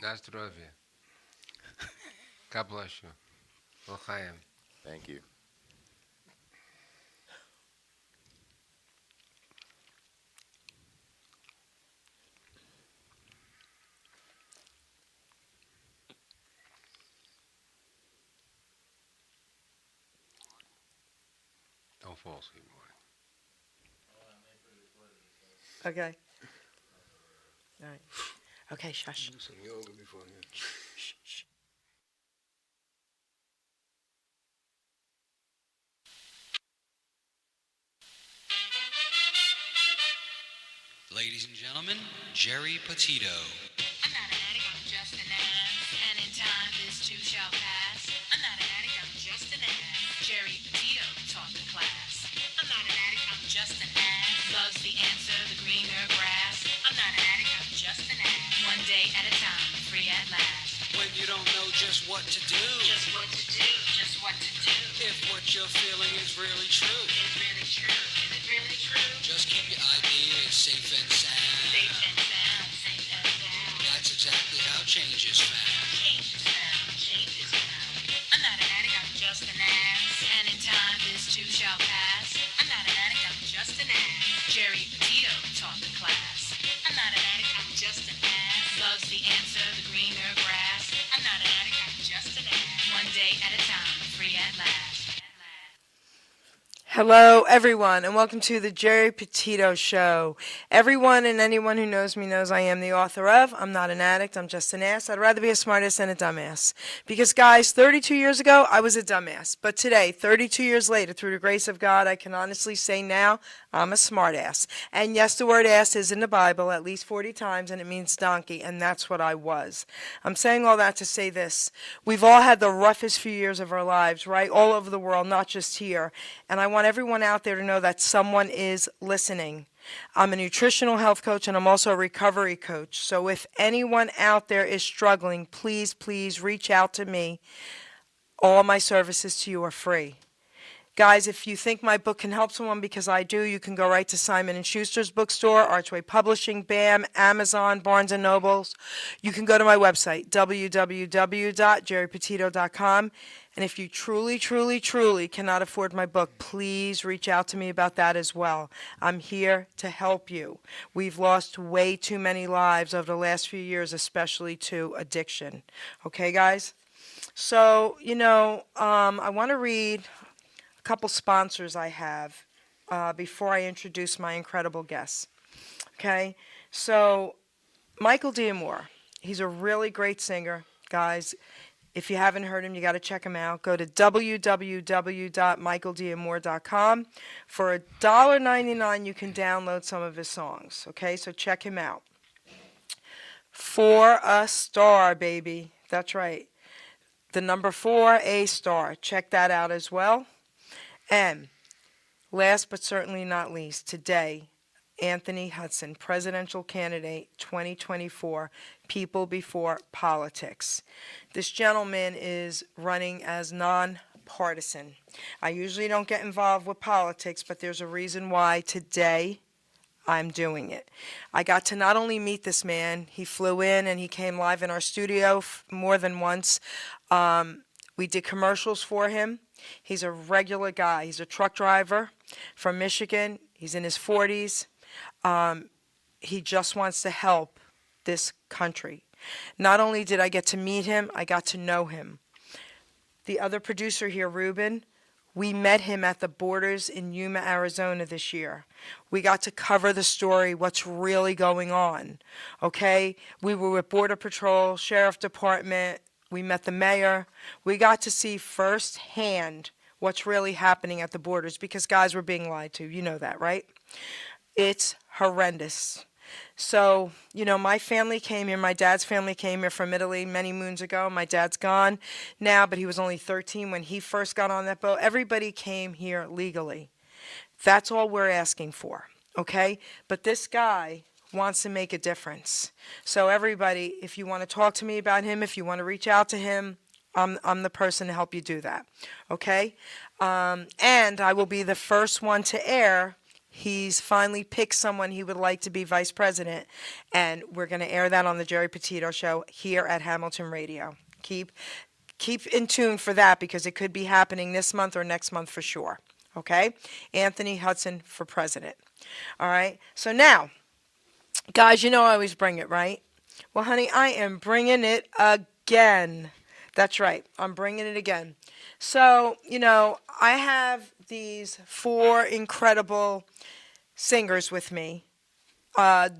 Na zdrowie. God bless you. L'chaim. Thank you. Don't fall asleep, Marty. Okay. All right. Okay, shush. Do some yoga before you. Shh, shh. Ladies and gentlemen, Geri Petito. I'm not an addict, I'm just an ass. And in time, this too shall pass. I'm not an addict, I'm just an ass. Geri Petito taught the class. I'm not an addict, I'm just an ass. Loves the answer, the greener grass. I'm not an addict, I'm just an ass. One day at a time, free at last. When you don't know just what to do, Just what to do, just what to do. if what you're feeling is really true, Is it really true? Is it really true? just keep your ideas safe and sound. Safe and sound, safe and sound. That's exactly how change is found. Change is found, change is found. I'm not an addict, I'm just an ass. And in time, this too shall pass. I'm not an addict, I'm just an ass. Geri Petito taught the class. I'm not an addict, I'm just an ass. Loves the answer, the greener grass. I'm not an addict, I'm just an ass. One day at a time, free at last. Hello, everyone, and welcome to the Geri Petito Show. Everyone and anyone who knows me knows I am the author of I'm Not an Addict, I'm Just an Ass. I'd rather be a smartass than a dumbass. Because, guys, 32 years ago, I was a dumbass. But today, 32 years later, through the grace of God, I can honestly say now I'm a smartass. And yes, the word ass is in the Bible at least 40 times, and it means donkey, and that's what I was. I'm saying all that to say this. We've all had the roughest few years of our lives, right? All over the world, not just here. And I want everyone out there to know that someone is listening. I'm a nutritional health coach, and I'm also a recovery coach. So if anyone out there is struggling, please, please reach out to me. All my services to you are free. Guys, if you think my book can help someone, because I do, you can go right to Simon & Schuster's bookstore, Archway Publishing, BAM, Amazon, Barnes & Nobles. You can go to my website, www.geripetito.com. And if you truly, truly, truly cannot afford my book, please reach out to me about that as well. I'm here to help you. We've lost way too many lives over the last few years, especially to addiction. Okay, guys? So, I want to read a couple sponsors I have before I introduce my incredible guests. Okay? So, Michael D'Amore, he's a really great singer, guys. If you haven't heard him, you got to check him out. Go to www.michaeldamore.com. For $1.99, you can download some of his songs. Okay, so check him out. For a Star, baby. That's right. The number 4, A Star. Check that out as well. And last but certainly not least, today, Anthony Hudson, presidential candidate 2024, People Before Politics. This gentleman is running as nonpartisan. I usually don't get involved with politics, but there's a reason why today I'm doing it. I got to not only meet this man, he flew in and he came live in our studio more than once. We did commercials for him. He's a regular guy. He's a truck driver from Michigan. He's in his 40s. He just wants to help this country. Not only did I get to meet him, I got to know him. The other producer here, Ruben, we met him at the borders in Yuma, Arizona this year. We got to cover the story, what's really going on, okay? We were with Border Patrol, Sheriff Department, we met the mayor. We got to see firsthand what's really happening at the borders because guys were being lied to. You know that, right? It's horrendous. So, my family came here. My dad's family came here from Italy many moons ago. My dad's gone now, but he was only 13 when he first got on that boat. Everybody came here legally. That's all we're asking for, okay? But this guy wants to make a difference. So everybody, if you want to talk to me about him, if you want to reach out to him, I'm the person to help you do that, okay? And I will be the first one to air he's finally picked someone he would like to be vice president, and we're going to air that on the Geri Petito Show here at Hamilton Radio. Keep in tune for that because it could be happening this month or next month for sure. Okay? Anthony Hudson for president. All right? So now, guys, you know I always bring it, right? Well, honey, I am bringing it again. That's right. I'm bringing it again. So, I have these 4 incredible singers with me,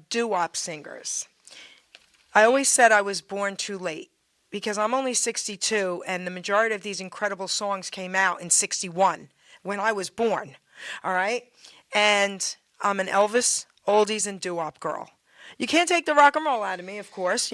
doo-wop singers. I always said I was born too late because I'm only 62, and the majority of these incredible songs came out in 61 when I was born, all right? And I'm an Elvis, oldies, and doo-wop girl. You can't take the rock and roll out of me, of course,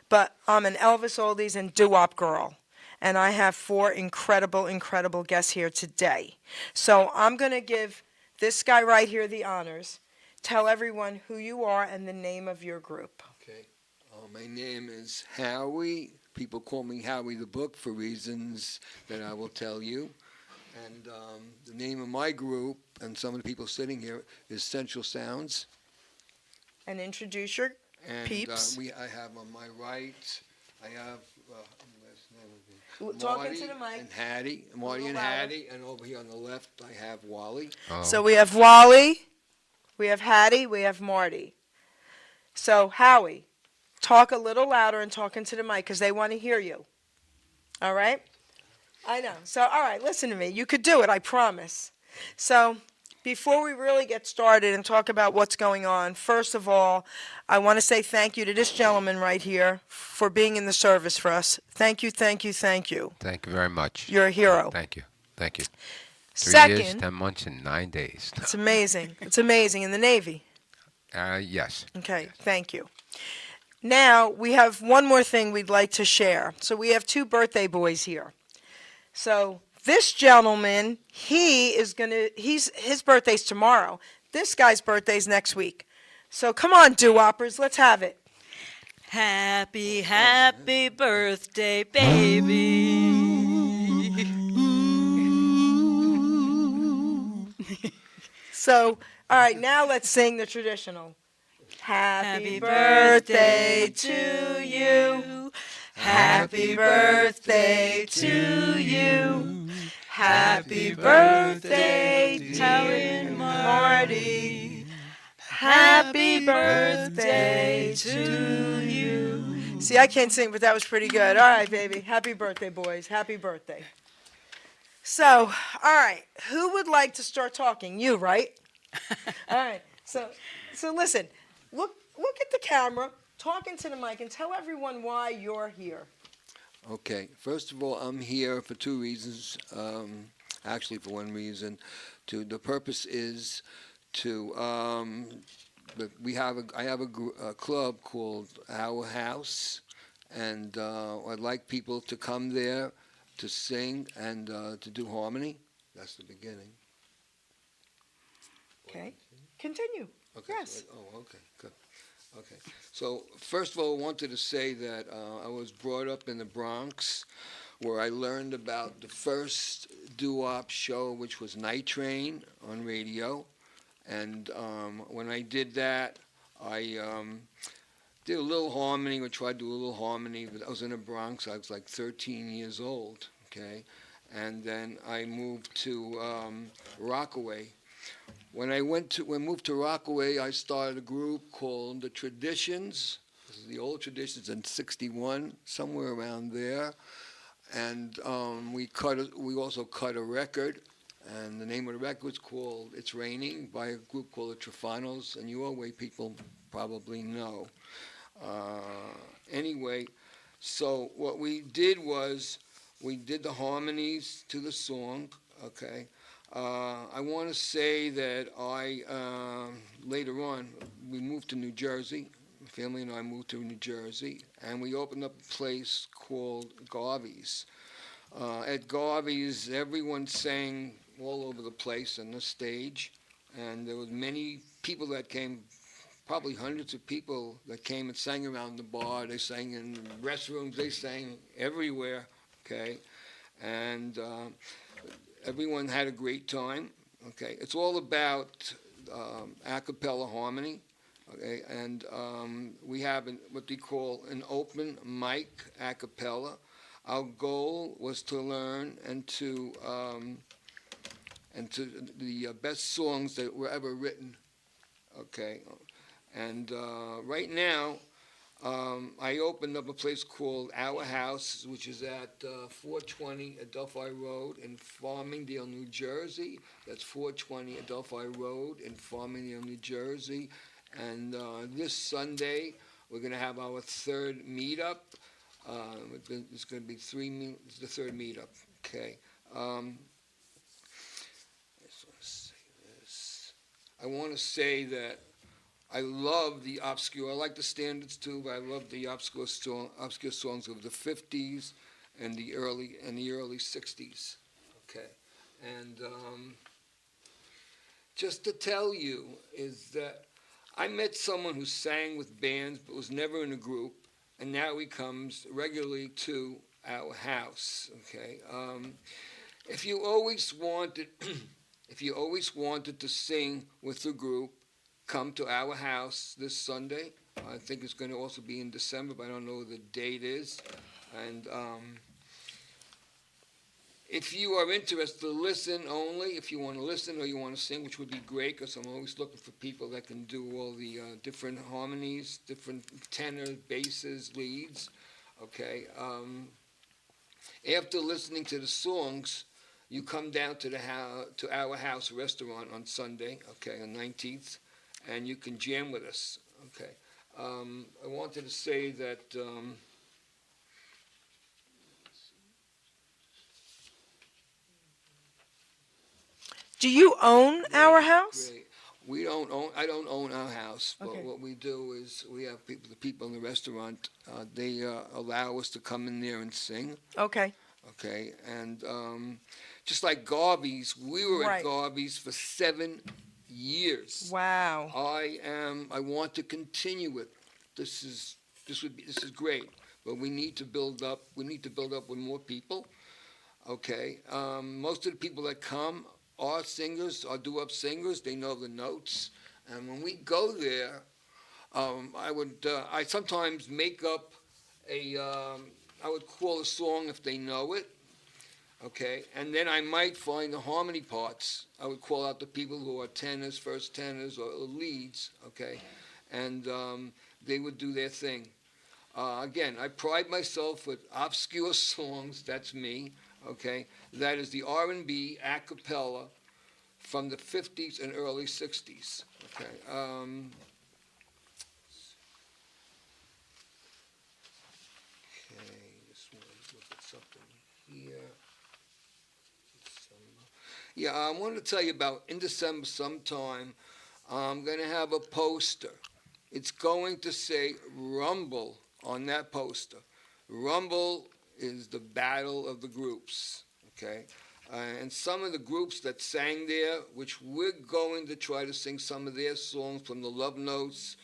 but I'm an Elvis, oldies, and doo-wop girl. And I have 4 incredible, incredible guests here today. So I'm going to give this guy right here the honors. Tell everyone who you are and the name of your group. Okay. My name is Howie. People call me Howie the Book for reasons that I will tell you. And the name of my group, and some of the people sitting here, is Central Sounds. And introduce your And peeps. I have on my right, I have Talking Marty to the mic. and Hattie, Marty and louder. Hattie, and over here on the left I have Wally. Oh. So we have Wally, we have Hattie, we have Marty. So Howie, talk a little louder and talk into the mic because they want to hear you. All right? I know. So, all right, listen to me. You could do it, I promise. So before we really get started and talk about what's going on, first of all, I want to say thank you to this gentleman right here for being in the service for us. Thank you, thank you, thank you. Thank you very much. You're a hero. Thank you. 3 Second, years, 10 months, and 9 days. it's amazing. It's amazing. In the Navy. Yes. Okay, thank you. Now, we have one more thing we'd like to share. So we have 2 birthday boys here. So this gentleman, his birthday's tomorrow. This guy's birthday's next week. So come on, doo-woppers, let's have it. Happy, happy birthday, baby. So, all right, now let's sing the traditional. Happy birthday to you. Happy birthday to you. Happy birthday, Howie and Marty. Happy birthday to you. See, I can't sing, but that was pretty good. All right, baby. Happy birthday, boys. Happy birthday. So, all right, who would like to start talking? You, right? All right. So listen. Look at the camera, talk into the mic, and tell everyone why you're here. Okay. First of all, I'm here for 2 reasons. Actually, for 1 reason. The purpose is to I have a club called Our House, and I'd like people to come there to sing and to do harmony. That's the beginning. Okay. Continue. Okay. Yes. Okay. Good. Okay. So first of all, I wanted to say that I was brought up in the Bronx, where I learned about the first doo-wop show, which was Night Train on radio. And when I did that, I did a little harmony, or tried to do a little harmony. But I was in the Bronx. I was like 13 years old, okay? And then I moved to Rockaway. When I moved to Rockaway, I started a group called The Traditions. This is the old Traditions in '61, somewhere around there. And we also cut a record. And the name of the record was called It's Raining by a group called the Trofanos, and you Way people probably know. Anyway, so what we did was we did the harmonies to the song, okay? I want to say that later on, we moved to New Jersey. My family and I moved to New Jersey, and we opened up a place called Garvey's. At Garvey's, everyone sang all over the place on the stage, and there was many people that came, probably hundreds of people that came and sang around the bar. They sang in restrooms, they sang everywhere, okay? And everyone had a great time, okay? It's all about a cappella harmony. Okay, and we have what they call an open mic a cappella. Our goal was to learn and to the best songs that were ever written. Okay, and right now I opened up a place called Our House, which is at 420 Adelphi Road in Farmingdale, New Jersey. That's 420 Adelphi Road in Farmingdale, New Jersey. And this Sunday, we're going to have our third meetup. It's going to be it's the third meetup. Okay. I want to say that I love the obscure. I like the standards too, but I love the obscure songs of the 50s and the early 60s. Okay. And just to tell you is that I met someone who sang with bands but was never in a group, and now he comes regularly to our house. Okay, if you always wanted, to sing with the group, come to our house this Sunday. I think it's going to also be in December, but I don't know what the date is. And if you are interested to listen only, if you want to listen or you want to sing, which would be great, because I'm always looking for people that can do all the different harmonies, different tenors, basses, leads. Okay. After listening to the songs, you come down to to our house restaurant on Sunday, okay, on 19th, and you can jam with us. Okay. I wanted to say that. Do you own Our House? Great. We don't own. I don't own our house, but Okay. what we do is we have the people in the restaurant. They allow us to come in there and sing. Okay. Okay, and just like Garvey's, we were Right. at Garvey's for 7 years. Wow. I want to continue it. This is great, but we need to build up. We need to build up with more people. Okay, most of the people that come are singers, are doo-wop singers. They know the notes, and when we go there, I sometimes make up I would call a song if they know it. Okay, and then I might find the harmony parts. I would call out the people who are tenors, first tenors, or leads. Okay, and they would do their thing. Again, I pride myself with obscure songs. That's me. Okay, that is the R&B a cappella from the 50s and early 60s. Okay. Just want to look at something here. Yeah, I wanted to tell you about in December sometime. I'm going to have a poster. It's going to say Rumble on that poster. Rumble is the battle of the groups, okay? And some of the groups that sang there, which we're going to try to sing some of their songs from the Love Notes,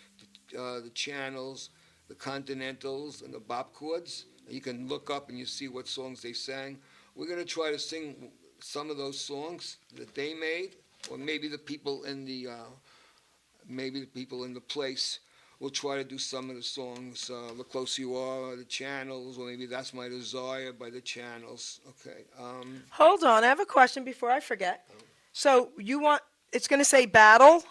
the Channels, the Continentals, and the Bop Chords. You can look up and you see what songs they sang. We're going to try to sing some of those songs that they made, or maybe the people in the place. We'll try to do some of the songs, The Closer You Are, the Channels, or maybe That's My Desire by the Channels. Okay. Hold on, I have a question before I forget. So it's going to say battle.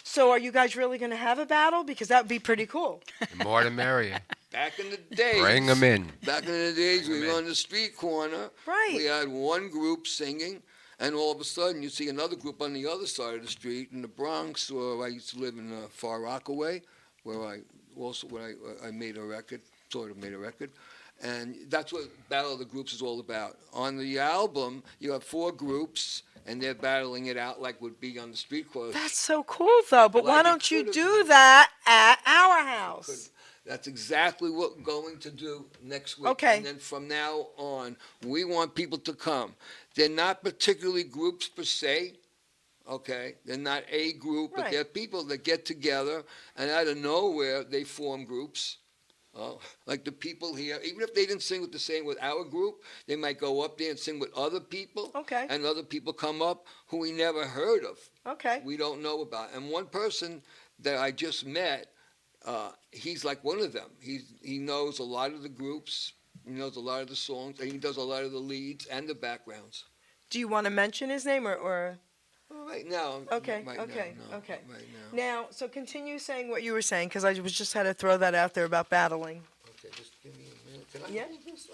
So are you guys really going to have a battle? Because that would be pretty cool. The more the merrier. Back in the days. Bring them in. Back in the days, we Bring 'em were in. on the street corner. Right. We had one group singing, and all of a sudden you see another group on the other side of the street in the Bronx, where I used to live in Far Rockaway, where I made a record, sort of made a record. And that's what Battle of the Groups is all about. On the album, you have 4 groups, and they're battling it out like would be on the street corner. That's so cool, though. But Like why it don't you could've do been. that at Our House? That's exactly what we're going to do next week. Okay. And then from now on, we want people to come. They're not particularly groups per se, okay? They're not a group, but Right. they're people that get together, and out of nowhere, they form groups, Like the people here, even if they didn't sing with our group, they might go up there and sing with other people. Okay. And other people come up who we never heard of. Okay. We don't know about. And one person that I just met, he's like one of them. He knows a lot of the groups, he knows a lot of the songs, and he does a lot of the leads and the backgrounds. Do you want to mention his name or? Right now. Okay, Right okay, now, no, okay. Right now. Now, so continue saying what you were saying, because I was just had to throw that out there about battling. Okay, just give me a minute. Can I Yeah. hold this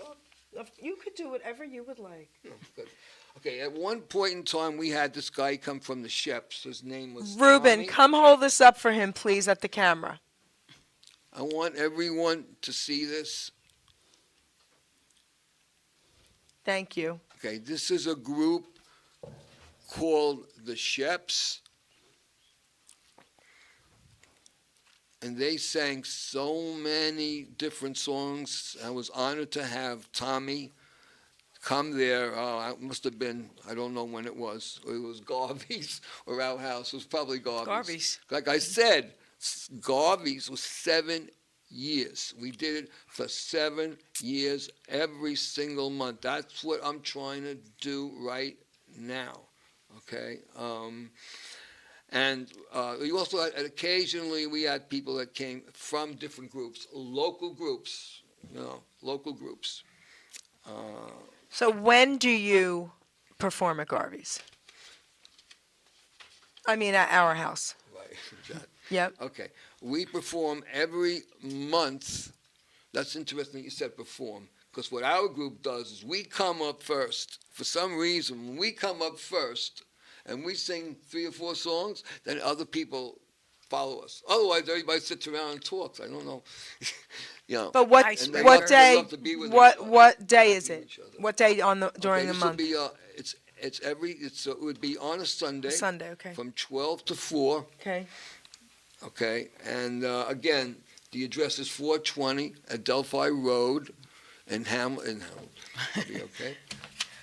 up? You could do whatever you would like. No, good. Okay, at one point in time, we had this guy come from the Sheps. His name was Ruben, Tommy. come hold this up for him, please, at the camera. I want everyone to see this. Thank you. Okay, this is a group called the Sheps. And they sang so many different songs. I was honored to have Tommy come there. It must have been, I don't know when it was. It was Garvey's or our house. It was probably Garvey's. Garvey's. Like I said, Garvey's was 7 years. We did it for 7 years, every single month. That's what I'm trying to do right now. Okay? And we also had, occasionally we had people that came from different groups, local groups, local groups. So when do you perform at Garvey's? I mean, at our house. Right. Yep. Okay. We perform every month. That's interesting you said perform, because what our group does is we come up first. For some reason, when we come up first and we sing 3 or 4 songs, then other people follow us. Otherwise, everybody sits around and talks. I don't know. But what Icebreaker. what They day? love to be with each other. What day is Be it? with each other. What day during Okay, the this month? Would be, it would be on a Sunday. Sunday. Okay. From 12 to 4. Okay. Okay, and again, the address is 420 Adelphi Road in Hamilton, okay,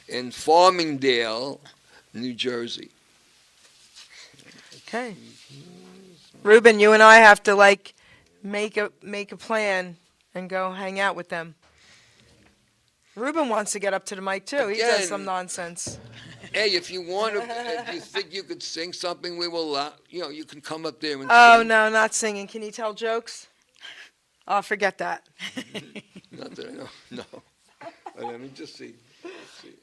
in Farmingdale, New Jersey. Okay. Ruben, you and I have to make a plan and go hang out with them. Ruben wants to get up to the mic too. He does Again- some nonsense. Hey, if you want to, if you think you could sing something, we will. You can come up there and Oh sing. no, not singing. Can you tell jokes? Oh, forget that. Not that I know. No. Let me just see. Let's see.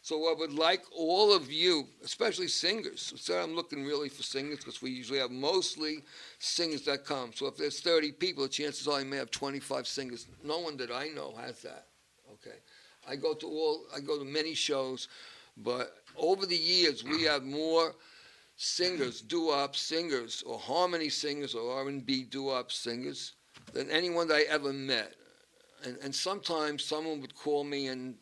So I would like all of you, especially singers. So I'm looking really for singers because we usually have mostly singers that come. So if there's 30 people, the chances are I may have 25 singers. No one that I know has that. Okay. I go to many shows, but over the years we have more singers, doo-wop singers, or harmony singers, or R&B doo-wop singers than anyone that I ever met. And sometimes someone would call me and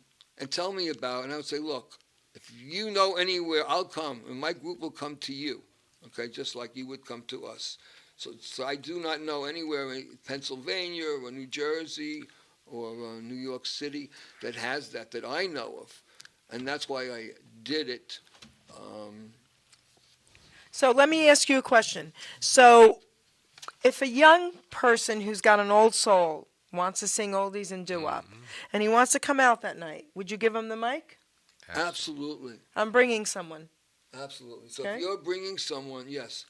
tell me about it, and I would say, look, if you know anywhere, I'll come, and my group will come to you, okay, just like you would come to us. So I do not know anywhere in Pennsylvania or New Jersey or New York City that has that I know of, and that's why I did it. So let me ask you a question. So if a young person who's got an old soul wants to sing oldies and doo-wop, and he wants to come out that night, would you give him the mic? Absolutely. I'm bringing someone. Absolutely. So Okay. if you're bringing someone, yes.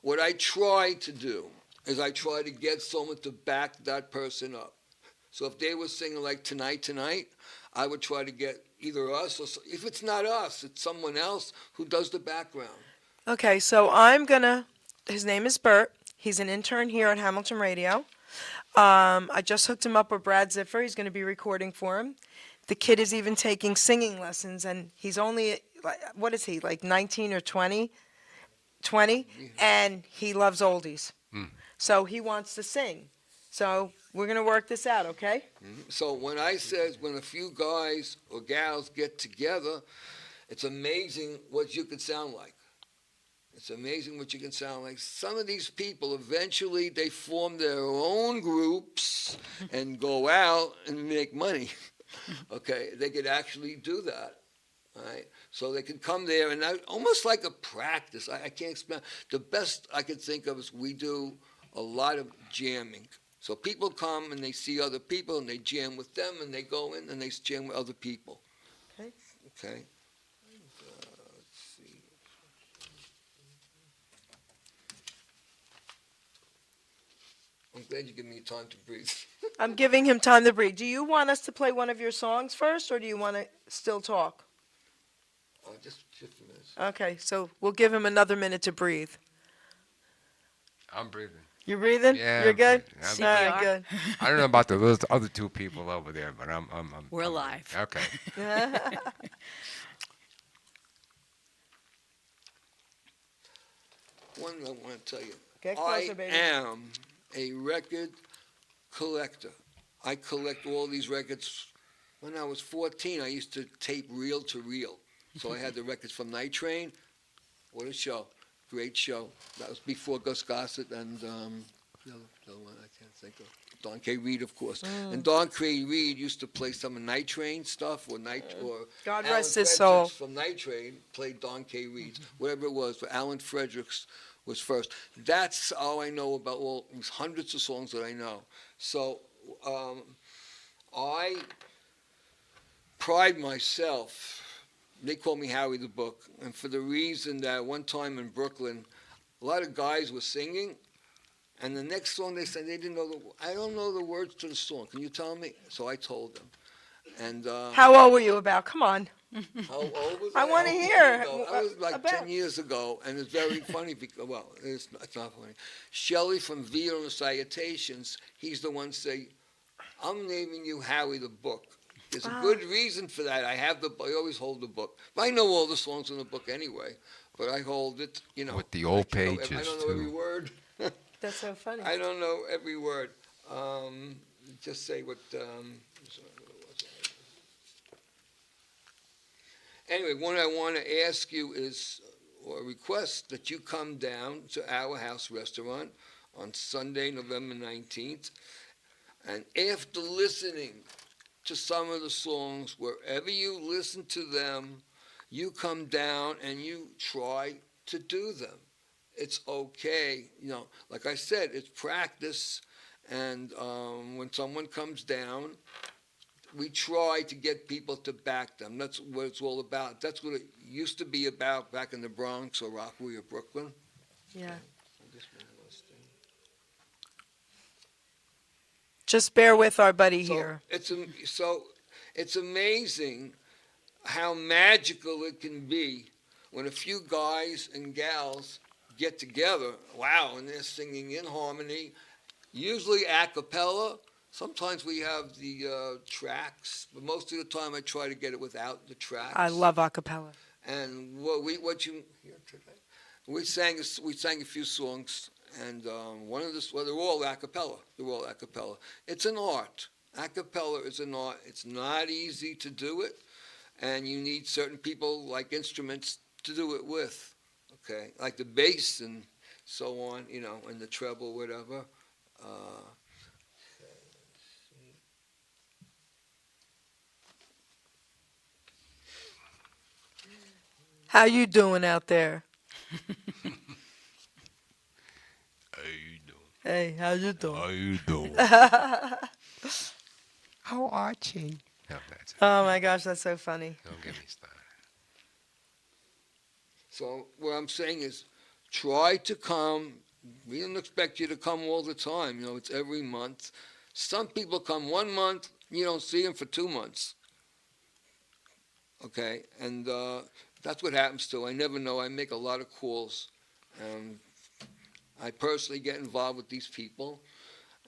What I try to do is I try to get someone to back that person up. So if they were singing like Tonight, I would try to get either us or, if it's not us, it's someone else who does the background. Okay, so his name is Bert. He's an intern here at Hamilton Radio. I just hooked him up with Brad Ziffer. He's going to be recording for him. The kid is even taking singing lessons, and he's only, what is he, like 19 or 20? 20, and he loves oldies. So he wants to sing. So we're going to work this out, okay? So when a few guys or gals get together, it's amazing what you can sound like. It's amazing what you can sound like. Some of these people, eventually, they form their own groups and go out and make money. Okay, they could actually do that. All right, so they can come there and almost like a practice. I can't explain. The best I could think of is we do a lot of jamming. So people come and they see other people and they jam with them and they go in and they jam with other people. Okay. Okay. Let's see. I'm glad you give me time to breathe. I'm giving him time to breathe. Do you want us to play one of your songs first, or do you want to still talk? Just 50 minutes. Okay, so we'll give him another minute to breathe. I'm breathing. You breathing? Yeah, You're I'm good? breathing. All CPR. right, good. I don't know about those other two people over there, but I'm We're I'm- alive. Okay. One I want to tell you. Get closer, I baby. am a record collector. I collect all these records. When I was 14, I used to tape reel to reel. So I had the records from Night Train. What a show. Great show. That was before Gus Gossett and the other one I can't think of. Don K. Reed, of course. And Don K. Reed used to play some of Night Train stuff or God Alan rest his Fredericks soul. from Night Train played Don K. Reed's, whatever it was. But Alan Fredericks was first. That's all I know about all these hundreds of songs that I know. So I pride myself. They call me Howie the Book, and for the reason that one time in Brooklyn, a lot of guys were singing, and the next song they said they didn't know I don't know the words to the song. Can you tell me? So I told them. And How old were you about? Come on. how old was I I? wanna How long hear. ago? I was like About- 10 years ago, and it's very funny because, well, it's not funny. Shelley from Vito and the Salutations, he's the one say, I'm naming you Howie the Book. There's a good reason for that. I always hold the book. I know all the songs in the book anyway, but I hold it, With the old I don't pages, know every too. word. That's so funny. I don't know every word. Just say what. Anyway, what I want to ask you is, or request that you come down to our house restaurant on Sunday, November 19th, and after listening to some of the songs, wherever you listen to them, you come down and you try to do them. It's okay. Like I said, it's practice. And when someone comes down, we try to get people to back them. That's what it's all about. That's what it used to be about back in the Bronx or Rockaway or Brooklyn. Yeah. This one last thing. Just bear with our buddy So here. it's amazing how magical it can be when a few guys and gals get together. Wow, and they're singing in harmony, usually a cappella. Sometimes we have the tracks, but most of the time I try to get it without the tracks. I love a cappella. And we sang a few songs, and they're all a cappella. They're all a cappella. It's an art. A cappella is an art. It's not easy to do it, and you need certain people like instruments to do it with. Okay, like the bass and so on, and the treble, whatever. How you doing out there? How you doing? Hey, how you doing? How you doing? How Archie? No, that's it. Oh my gosh, that's so funny. Don't get me started. So what I'm saying is, try to come. We don't expect you to come all the time. It's every month. Some people come 1 month, you don't see them for 2 months. Okay, and that's what happens too. I never know. I make a lot of calls. I personally get involved with these people,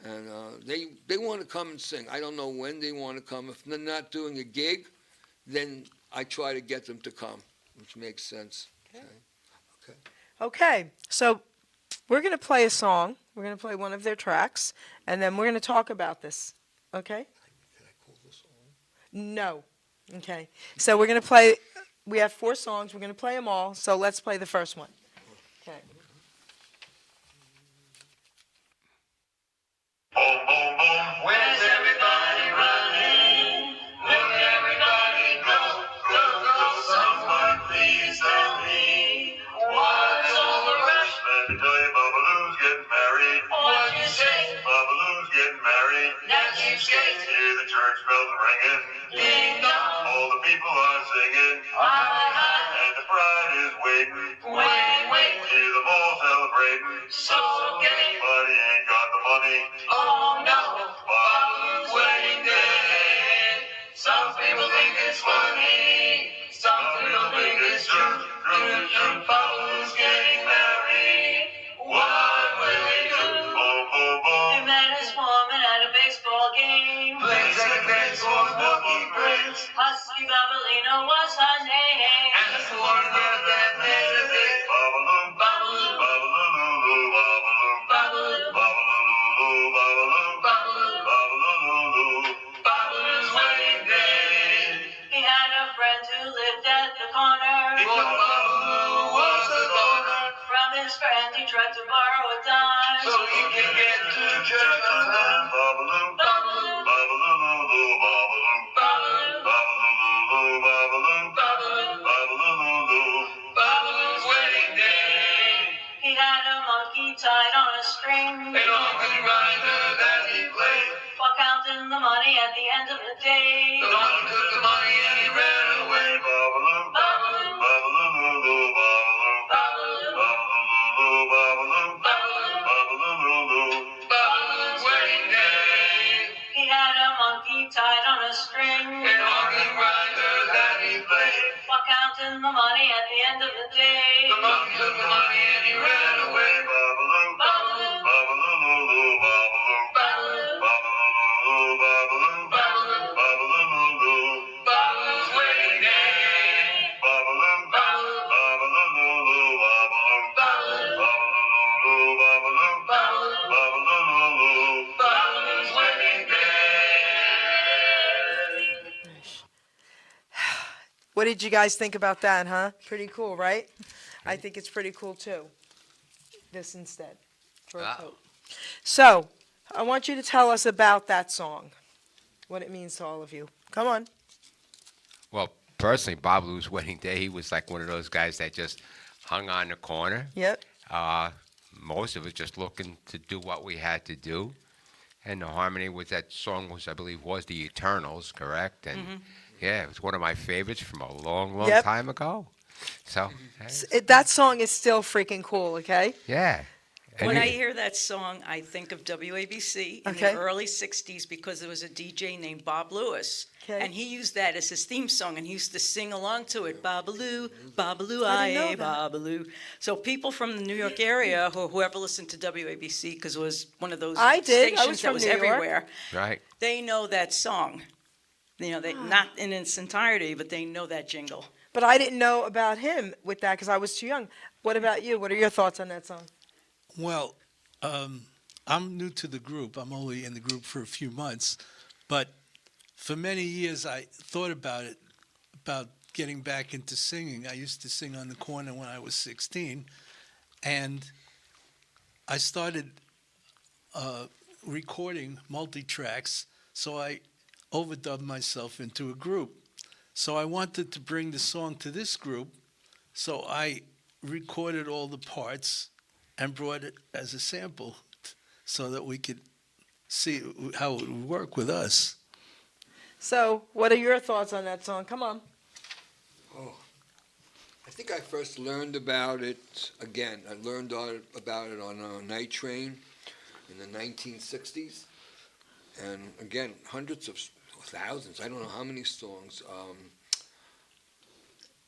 and they want to come and sing. I don't know when they want to come. If they're not doing a gig, then I try to get them to come, which makes sense. Okay. Okay, so we're going to play a song. We're going to play one of their tracks, and then we're going to talk about this. Okay? Can I call this on? No. Okay. So we're going to play, we have 4 songs. We're going to play them all. So let's play the first one. Okay. Where's everybody running? Look, everybody go, go, go. church bells are ringing. Ding dong. All the people are singing. And the bride is waiting. Wait. Hear them all celebrating. So gay. But he ain't got the money. Oh no. Babalu's wedding day. Some people think it's funny. Some people think it's true. True. Babalu's getting married. What will he do? Boom, boom, boom. He met his woman at a baseball game. Plays like a dance for Milky Brains. Husky Babalino was her name. And the one that made it big. Babaloo, babaloo, babaloo, babaloo, babaloo, babaloo, babaloo, babaloo, babaloo, Babaloo's wedding day. He had a friend who lived at the corner. Because Babaloo was the donor, From his friend he tried to borrow a dime. so he can get to church on time. Babaloo, babaloo, babaloo, babaloo, babaloo, babaloo, babaloo, babaloo, babaloo, Babaloo's wedding day. He had a monkey tied on a string. An organ grinder that he played. While counting the money at the end of the day. The monkey took the money and he ran away. Babaloo, babaloo, babaloo, babaloo, babaloo, babaloo, babaloo, Babaloo's wedding day. He had a monkey tied on a string. An organ grinder that he played. While counting the money at the end of the day. The monkey took the money and he ran away. Babaloo, babaloo, babaloo, babaloo, babaloo, babaloo, babaloo, Babaloo's wedding day. Babaloo, babaloo, babaloo, babaloo, babaloo, Babaloo's wedding day. What did you guys think about that, huh? Pretty cool, right? I think it's pretty cool too. This instead. For a coat. So, I want you to tell us about that song. What it means to all of you. Come on. Well, personally, Babaloo's wedding day, he was like one of those guys that just hung on the corner. Yep. Most of us just looking to do what we had to do. And the harmony with that song was, I believe, was the Eternals, correct? And yeah, it was one of my favorites from a long, long Yep. time ago. So, That song is still freaking cool, okay? yeah. And When you- I hear that song, I think of WABC in Okay. the early 60s because there was a DJ named Bob Lewis. Okay. And he used that as his theme song, and he used to sing along to it. Babaloo, Babaloo, I didn't know aye, that. Babaloo. So people from the New York area, or whoever listened to WABC, because it was one of those I did. I stations was that from was New York. everywhere, right. they know that song. You know, they not in its entirety, but they know that jingle. But I didn't know about him with that because I was too young. What about you? What are your thoughts on that song? Well, I'm new to the group. I'm only in the group for a few months. But for many years, I thought about getting back into singing. I used to sing on the corner when I was 16. And I started recording multi-tracks, so I overdubbed myself into a group. So I wanted to bring the song to this group, so I recorded all the parts and brought it as a sample so that we could see how it would work with us. So, what are your thoughts on that song? Come on. I think I first learned about it, again, I learned about it on a night train in the 1960s. And again, hundreds of thousands, I don't know how many songs.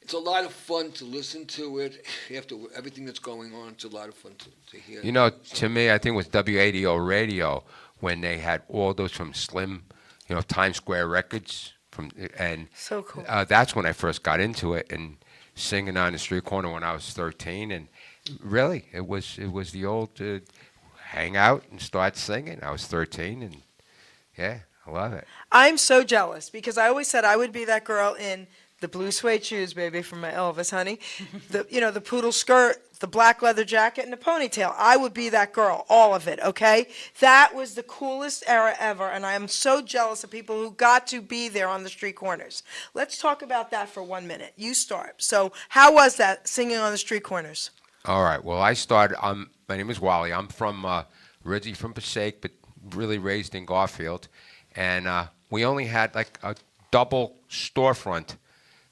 It's a lot of fun to listen to it. After everything that's going on, it's a lot of fun to hear. You know, to me, I think it was WADO Radio when they had all those from Slim, Times Square Records. And So cool. that's when I first got into it and singing on the street corner when I was 13. And really, it was the old hang out and start singing. I was 13, and yeah, I love it. I'm so jealous because I always said I would be that girl in the blue suede shoes, baby, from my Elvis, honey. The poodle skirt, the black leather jacket, and the ponytail. I would be that girl, all of it, okay? That was the coolest era ever, and I am so jealous of people who got to be there on the street corners. Let's talk about that for 1 minute. You start. So how was that, singing on the street corners? All right. Well, I started. My name is Wally. I'm from originally from Passaic, but really raised in Garfield. And we only had like a double storefront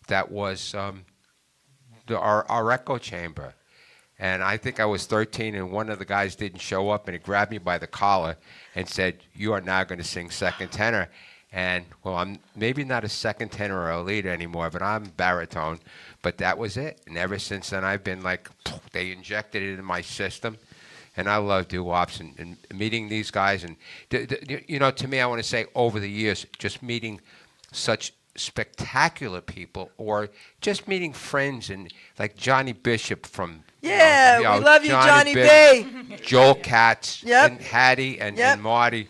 that was our echo chamber. And I think I was 13, and one of the guys didn't show up, and he grabbed me by the collar and said, "You are now going to sing second tenor." And, well, I'm maybe not a second tenor or a lead anymore, but I'm baritone. But that was it. And ever since then, I've been like, they injected it in my system. And I love doo-wops and meeting these guys. And, to me, I want to say over the years, just meeting such spectacular people, or just meeting friends, and like Johnny Bishop from Yeah, we love you, Johnny B. Joel Katz, Yep. and Hattie, and Yep. Marty.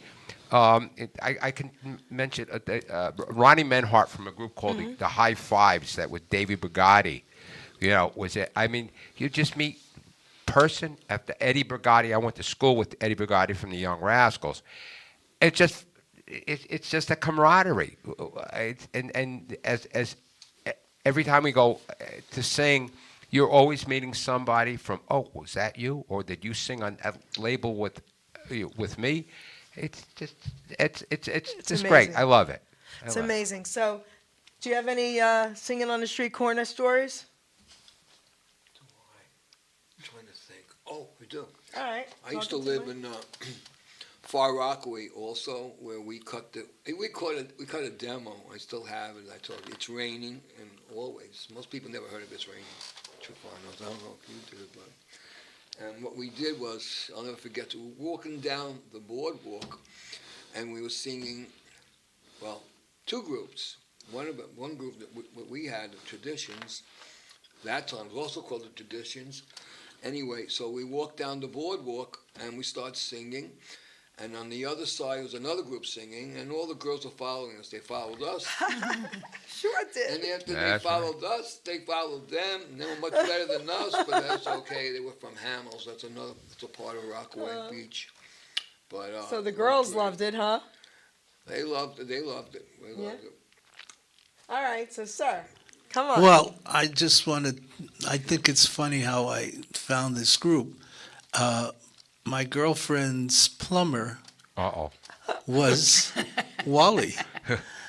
I can mention Ronnie Menhart from a group called the High Fives, that with Davey Brigatti. Was it? I mean, you just meet person after Eddie Brigatti. I went to school with Eddie Brigatti from the Young Rascals. It's just a camaraderie, and as every time we go to sing, you're always meeting somebody from, oh, was that you, or did you sing on that label with me? It's just great. amazing. I love it. It's amazing. So, do you have any singing on the street corner stories? I'm trying to think. Oh, we do. All right. I used to talk live me. in Far Rockaway also, where we cut a demo. I still have it. I told you, it's raining, and always. Most people never heard of It's Raining. True far enough. I don't know if you did, but. And what we did was, I'll never forget, we were walking down the boardwalk, and we were singing, well, two groups. One group that we had, the Traditions, that time was also called the Traditions. Anyway, so we walked down the boardwalk, and we started singing. And on the other side was another group singing, and all the girls were following us. They followed us. Sure did. And after That's they followed us, they followed them. And they were much better than us, but that's okay. They were from Hamels. That's a part of Rockaway Beach. But So the girls loved it, huh? They loved it. They loved it. All right. So, sir, come on. Well, I just wanted, I think it's funny how I found this group. My girlfriend's plumber was Wally.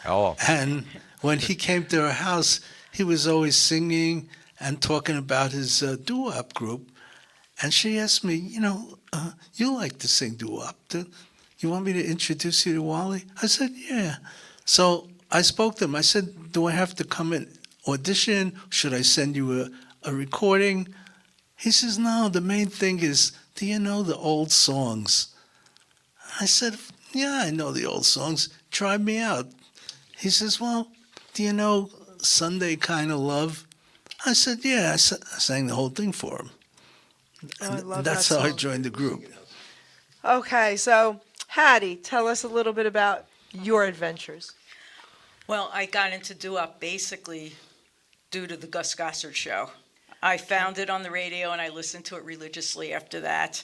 Oh. And when he came to our house, he was always singing and talking about his doo-wop group. And she asked me, you like to sing doo-wop. You want me to introduce you to Wally? I said, yeah. So I spoke to him. I said, do I have to come and audition? Should I send you a recording? He says, no, the main thing is, do you know the old songs? I said, yeah, I know the old songs. Try me out. He says, well, do you know Sunday Kind of Love? I said, yeah. I sang the whole thing for him. Oh, I love That's that how I song. joined the group. Okay. So, Hattie, tell us a little bit about your adventures. Well, I got into doo-wop basically due to the Gus Gossard show. I found it on the radio, and I listened to it religiously after that.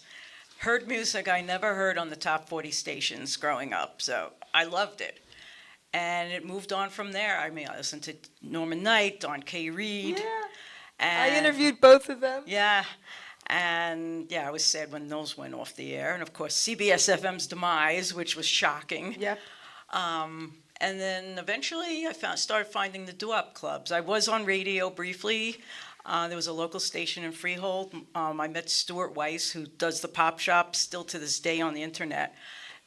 Heard music I never heard on the top 40 stations growing up, so I loved it. And it moved on from there. I mean, I listened to Norman Knight, Don K. Reed. Yeah. And I interviewed both of them. Yeah. And, yeah, I was sad when those went off the air. And, of course, CBS FM's demise, which was shocking. Yep. And then eventually I started finding the doo-wop clubs. I was on radio briefly. There was a local station in Freehold. I met Stuart Weiss, who does the Pop Shop still to this day on the internet.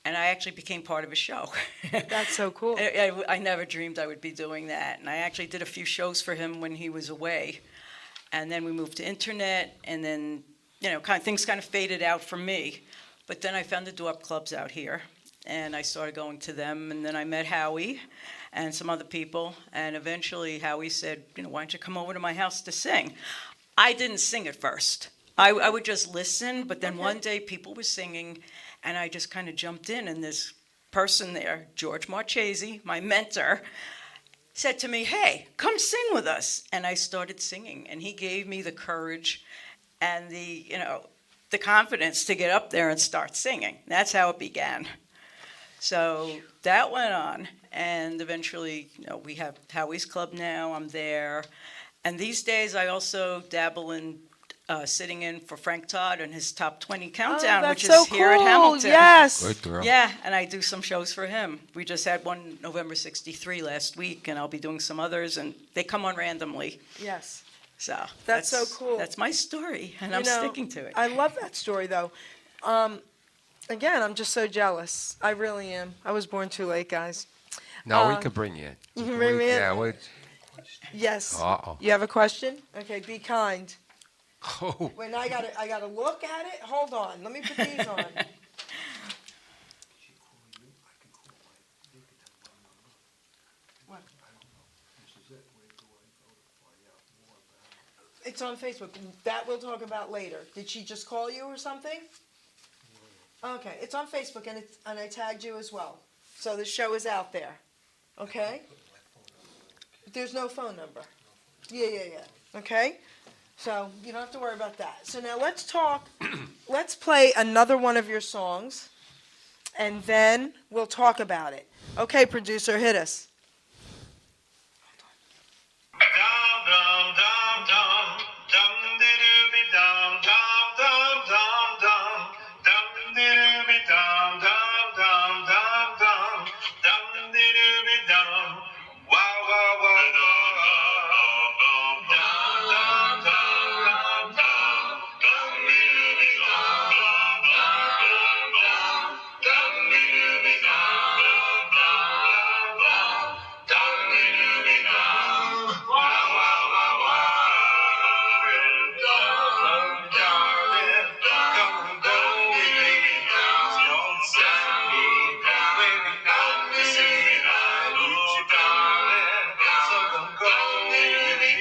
And I actually became part of his show. That's so cool. I never dreamed I would be doing that. And I actually did a few shows for him when he was away. And then we moved to internet, and then, things kind of faded out for me. But then I found the doo-wop clubs out here, and I started going to them. And then I met Howie and some other people, and eventually Howie said, why don't you come over to my house to sing? I didn't sing at first. I would just listen, but then one day people were singing, and I just kind of jumped in, and this person there, George Marchese, my mentor, said to me, hey, come sing with us. And I started singing, and he gave me the courage and the confidence to get up there and start singing. That's how it began. So that went on, and eventually, we have Howie's Club now. I'm there, and these days I also dabble in sitting in for Frank Todd and his top 20 countdown, that's which is so here at cool. Hamilton. Yes. Good girl. Yeah, and I do some shows for him. We just had one November 63 last week, and I'll be doing some others, and they come on randomly. Yes. So That's so cool. That's my story, and You I'm know, sticking to it. I love that story, though. Again, I'm just so jealous. I really am. I was born too late, guys. No, we could bring you in. You can bring me in? Yeah, Yes. uh-oh. You have a question? Okay, be kind. Oh, Wait, now I gotta look at it. Hold on. Let me put these on. What? It's on Facebook. That we'll talk about later. Did she just call you or something? Okay, it's on Facebook and I tagged you as well. So the show is out there. Okay? There's no phone number. Yeah. Okay? So you don't have to worry about that. So now let's talk. Let's play another one of your songs, and then we'll talk about it. Okay, producer, hit us. Dum dum dum dum dum dee dum dum dum dum dum dum dee dum dum dum dum dum dum dee dum wow wow wow dum dum dum dum dum dee dum dum dum dum dee dum dum dee dum wow wow wow wow dum darling come and go with me don't send me baby out to see me I need you darling so come go with me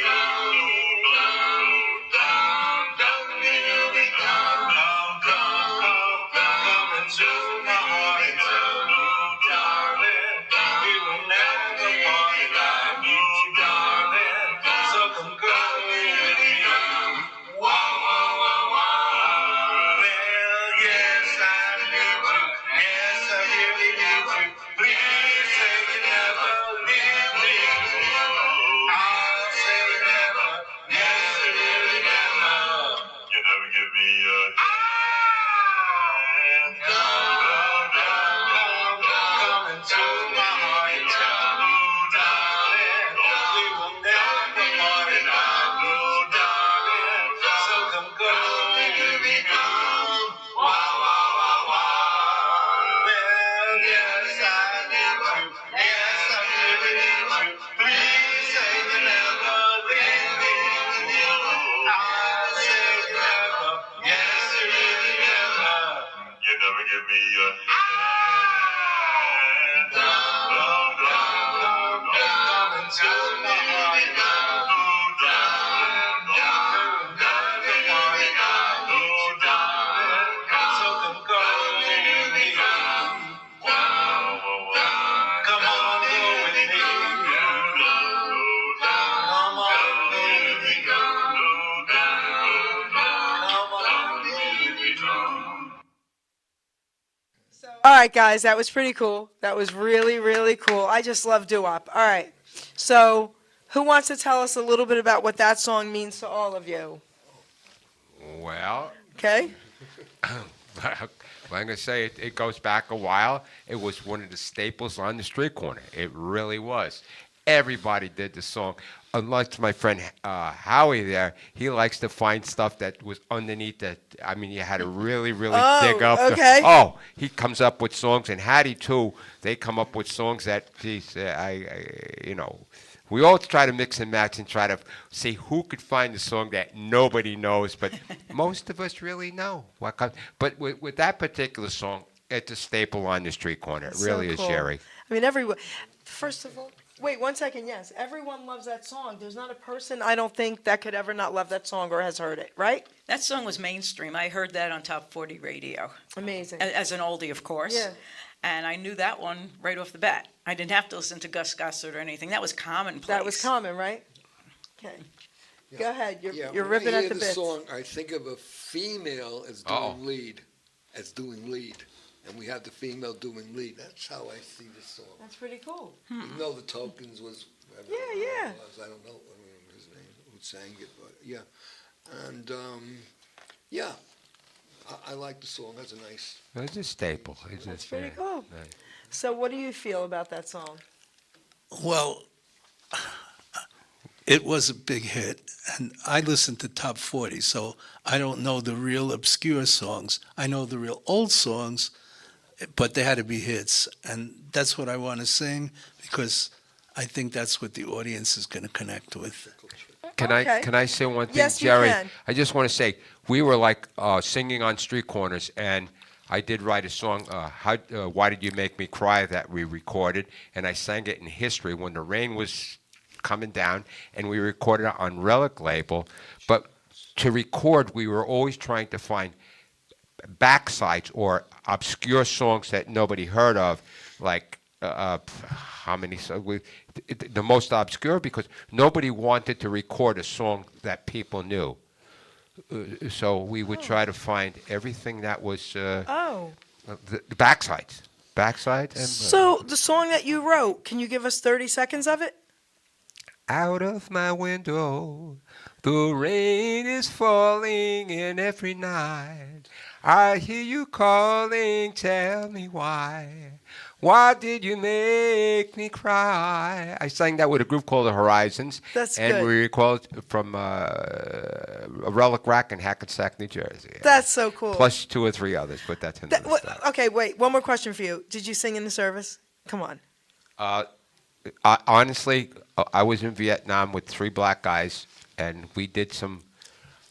come into my heart and tell me darling we will never part and I need you darling so come go with me wow wow wow wow well yes I need you yes I really need you please say you never leave me I'll say never yes you really never you never give me a hand come into my heart and tell me darling we will never part and I need you darling so come go with me wow wow wow wow well yes I need you yes I really need you please say you never leave me I say never yes you really never you never give me a hand come into my heart and so come go with me come on go with me come on go with me come on go with me All right, guys, that was pretty cool. That was really, really cool. I just love doo-wop. All right. So, who wants to tell us a little bit about what that song means to all of you? well, Okay? I'm going to say it goes back a while. It was one of the staples on the street corner. It really was. Everybody did the song. Unlike my friend Howie there, he likes to find stuff that was underneath that. I mean, you had to really, really dig up. okay. He comes up with songs, and Hattie too. They come up with songs that, geez, we all try to mix and match and try to see who could find the song that nobody knows, but most of us really know. But with that particular song, it's a staple on the street corner. It So really is, cool. Geri. I mean, everyone. First of all, wait 1 second. Yes, everyone loves that song. There's not a person I don't think that could ever not love that song or has heard it. Right? That song was mainstream. I heard that on Top 40 radio, Amazing. as an oldie, of course. Yeah. And I knew that one right off the bat. I didn't have to listen to Gus Gossard or anything. That was commonplace. That was common, right? Okay. Go ahead. Yeah, You're when ripping I at hear the the bits. song, I think of a female as Uh-oh. doing lead, and we have the female doing lead. That's how I see this song. That's pretty cool. Even though the Tokens was, whoever Yeah, yeah. it was, I don't know his name who sang it, but yeah. And yeah, I like the song. That's a nice. It's a staple. It's That's just, pretty yeah, cool. yeah. So what do you feel about that song? Well, it was a big hit, and I listen to top 40, so I don't know the real obscure songs. I know the real old songs, but they had to be hits, and that's what I want to sing because I think that's what the audience is going to connect with. Okay. Can I say one thing, Yes, you Jerry? can. I just want to say we were like singing on street corners, and I did write a song. Why Did You Make Me Cry? That we recorded, and I sang it in history when the rain was coming down, and we recorded it on Relic label. But to record, we were always trying to find backsides or obscure songs that nobody heard of, like how many songs? The most obscure because nobody wanted to record a song that people knew. So we would try to find everything that was Oh. the backsides. Backsides and So the song that you wrote, can you give us 30 seconds of it? out of my window, the rain is falling in every night. I hear you calling, tell me why. Why did you make me cry? I sang that with a group called the Horizons. That's and good. we recorded from a Relic Rack in Hackensack, New Jersey. That's so cool. Plus 2 or 3 others, but that's another stuff. Okay, wait. One more question for you. Did you sing in the service? Come on. Honestly, I was in Vietnam with 3 black guys, and we did some,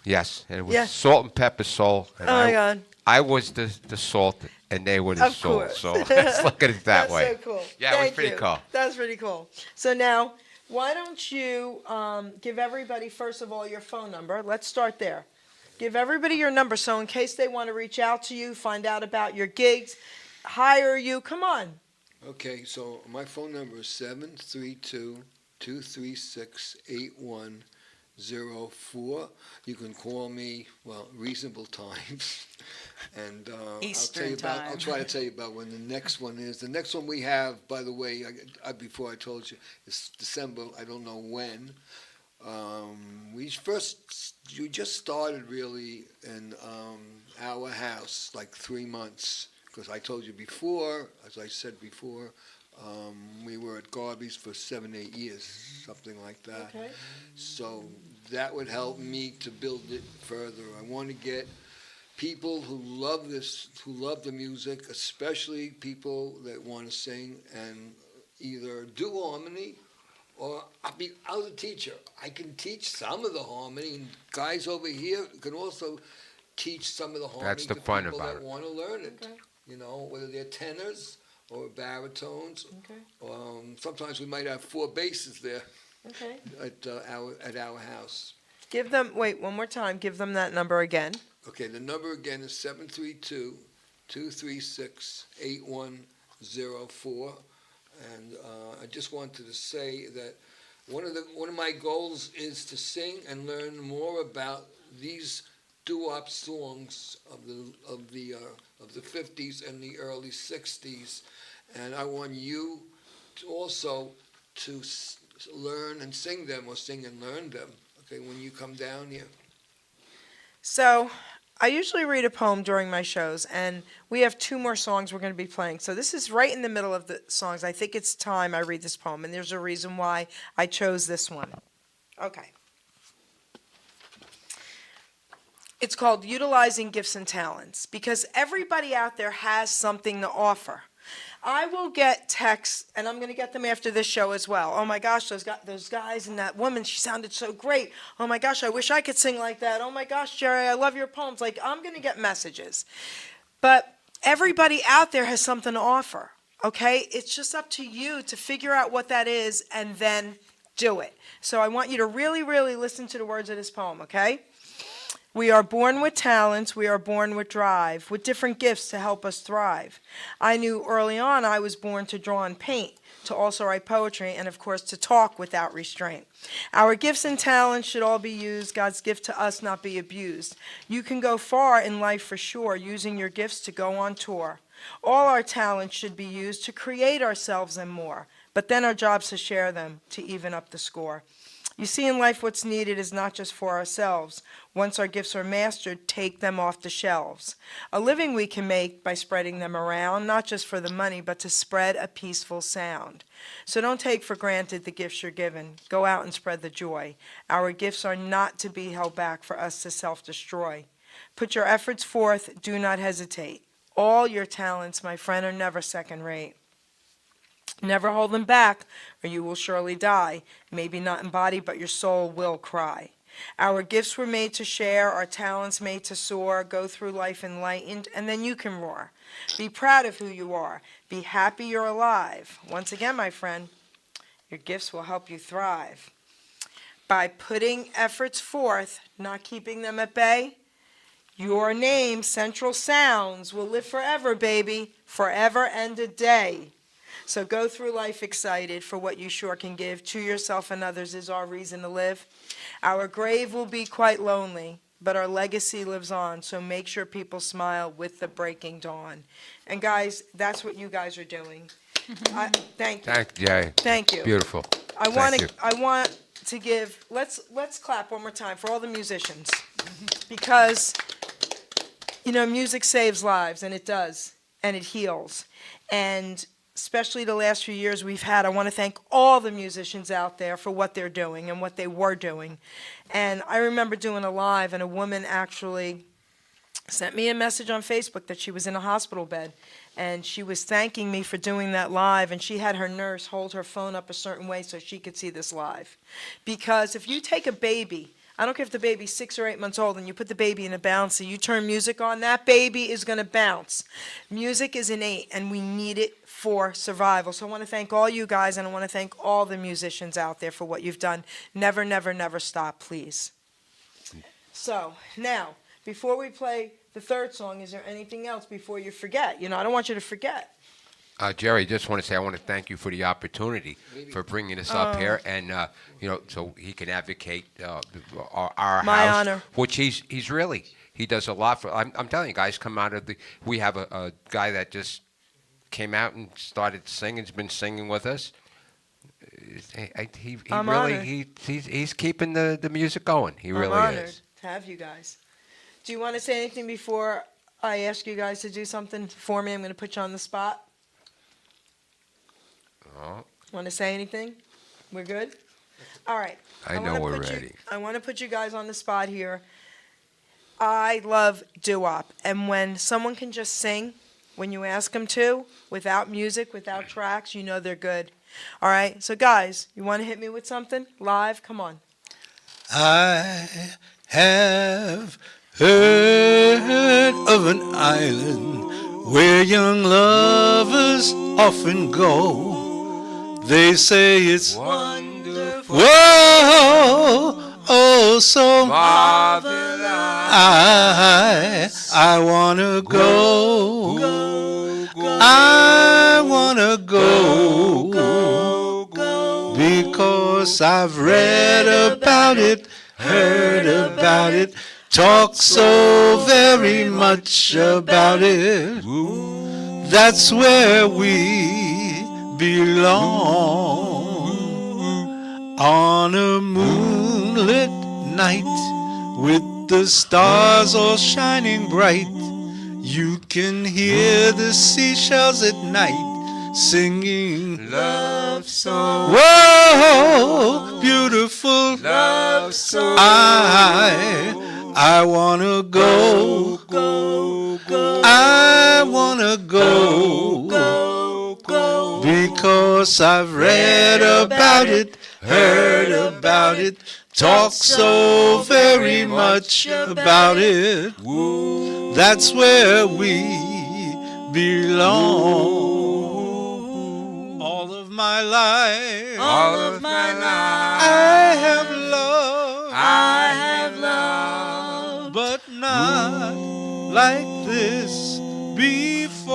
yes, and it was Yeah. salt and pepper soul. And Oh, my God. I was the salt, and they were the Of soul. course. So let's look at it that That's way. so cool. Yeah, it was Thank pretty you. cool. That's pretty cool. So now, why don't you give everybody, first of all, your phone number. Let's start there. Give everybody your number so in case they want to reach out to you, find out about your gigs, hire you, come on. Okay, so my phone number is 732-236-8104. You can call me, well, reasonable times. And Eastern I'll time. try to tell you about when the next one is. The next one we have, by the way, before I told you, is December. I don't know when. We just started really in our house like 3 months. Because I told you before, as I said before, we were at Garby's for 7-8 years, something like that. Okay. So that would help me to build it further. I want to get people who love this, who love the music, especially people that want to sing and either do harmony or I was a teacher. I can teach some of the harmony, and guys over here can also teach some of the harmony That's the to fun people about that it. want to learn it. Okay. You know, whether they're tenors or baritones. Okay. Sometimes we might have 4 basses there Okay. at our house. Give them, wait, one more time. Give them that number again. Okay, the number again is 732-236-8104. And I just wanted to say that one of my goals is to sing and learn more about these doo-wop songs of the 50s and the early 60s, and I want you to also to learn and sing them or sing and learn them. Okay, when you come down here. So I usually read a poem during my shows, and we have 2 more songs we're going to be playing. So this is right in the middle of the songs. I think it's time I read this poem, and there's a reason why I chose this one. Okay. It's called Utilizing Gifts and Talents, because everybody out there has something to offer. I will get texts, and I'm going to get them after this show as well. Oh my gosh, those guys and that woman, she sounded so great. Oh my gosh, I wish I could sing like that. Oh my gosh, Jerry, I love your poems. Like, I'm going to get messages. But everybody out there has something to offer, okay? It's just up to you to figure out what that is and then do it. So I want you to really, really listen to the words of this poem, okay? We are born with talents, we are born with drive, with different gifts to help us thrive. I knew early on I was born to draw and paint, to also write poetry, and of course to talk without restraint. Our gifts and talents should all be used, God's gift to us not be abused. You can go far in life for sure, using your gifts to go on tour. All our talents should be used to create ourselves and more, but then our job's to share them, to even up the score. You see, in life, what's needed is not just for ourselves. Once our gifts are mastered, take them off the shelves. A living we can make by spreading them around, not just for the money, but to spread a peaceful sound. So don't take for granted the gifts you're given. Go out and spread the joy. Our gifts are not to be held back for us to self-destroy. Put your efforts forth. Do not hesitate. All your talents, my friend, are never second rate. Never hold them back, or you will surely die. Maybe not in body, but your soul will cry. Our gifts were made to share, our talents made to soar. Go through life enlightened, and then you can roar. Be proud of who you are. Be happy you're alive. Once again, my friend, your gifts will help you thrive. By putting efforts forth, not keeping them at bay, your name, Central Sounds, will live forever, baby, forever and a day. So go through life excited for what you sure can give. To yourself and others is our reason to live. Our grave will be quite lonely, but our legacy lives on. So make sure people smile with the breaking dawn. And guys, that's what you guys are doing. Thank you. Thank you, Jerry. Thank you. Beautiful. I Thank you. want to give. Let's clap one more time for all the musicians, because music saves lives, and it does, and it heals, and especially the last few years we've had. I want to thank all the musicians out there for what they're doing and what they were doing. And I remember doing a live, and a woman actually sent me a message on Facebook that she was in a hospital bed, and she was thanking me for doing that live, and she had her nurse hold her phone up a certain way so she could see this live. Because if you take a baby, I don't care if the baby's 6 or 8 months old, and you put the baby in a bouncer, you turn music on, that baby is going to bounce. Music is innate, and we need it for survival. So I want to thank all you guys, and I want to thank all the musicians out there for what you've done. Never, never, never stop, please. So now, before we play the third song, is there anything else before you forget? I don't want you to forget. Jerry, just want to say I want to thank you for the opportunity for bringing us up here, and so he can advocate our My house, honor. which he really does a lot for. I'm telling you, guys, come out of we have a guy that just came out and started singing. He's been singing with us. He I'm really honored. he's keeping the music going. He really I'm honored is. to have you guys. Do you want to say anything before I ask you guys to do something for me? I'm going to put you on the spot. Oh, Want to say anything? We're good? All right. I know we're put ready. I want to put you guys on the spot here. I love doo-wop. And when someone can just sing, when you ask them to, without music, without tracks, they're good. All right? So, guys, you want to hit me with something live? Come on. I have heard of an island where young lovers often go. They say it's Wonderful. whoa, oh so Marvelous. I wanna go. I wanna go because I've read about it, heard about it, talk so very much about it. That's where we belong. On a moonlit night with the stars all shining bright, you can hear the seashells at night singing Love song. whoa, beautiful Love song. I wanna go, I wanna go, because I've read about it, heard about it, talk so very much about it. That's where we belong. All of my life, All of my life. I have loved, I have loved. but not like this before.